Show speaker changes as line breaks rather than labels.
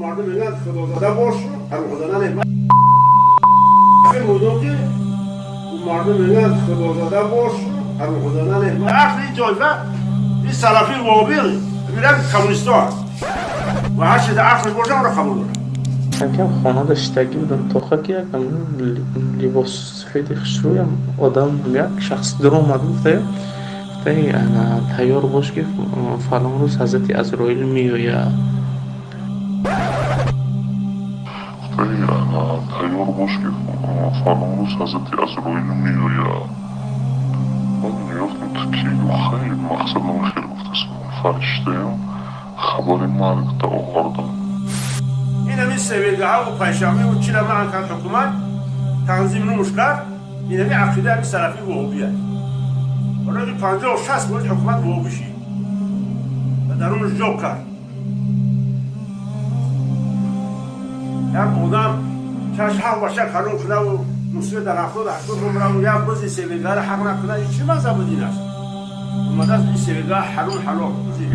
مردم میگن خدا زده باش خدا نمیگه موضوع که مردم میگن خدا زده باش خدا نمیگه عقل این طایفه این سلفی وابیل میرن کمونیستان و هر چیز عقل باشه اون رو قبول دارن.
یکم خانه داشتگی بودم تا که یکم لباس سفید خشروی آدم یک شخص در اومد گفته تیار باش که فلان روز حضرت عزرائیل میآید.
تیار باش که فلان روز حضرت عزرائیل میآید. من میگفتم تو کی خیلی مقصد من خیلی گفته فرشته خبر مرگ تا آوردم.
این همی سویلگه ها و پیشامی و چی نمه انکار حکومت تنظیم نموش کرد این همی عقیده همی سلفی وهابی هست ولی که 50 و 60 باید حکومت وهابی شید و در اونش جاب کرد. یک آدم کش حق باشه خلوم کنه و نصفه در 70 80 عمره و یک بزی سویلگه را حق نکنه این چی مذهب دین است؟ اومده از این سویلگه حلال بزی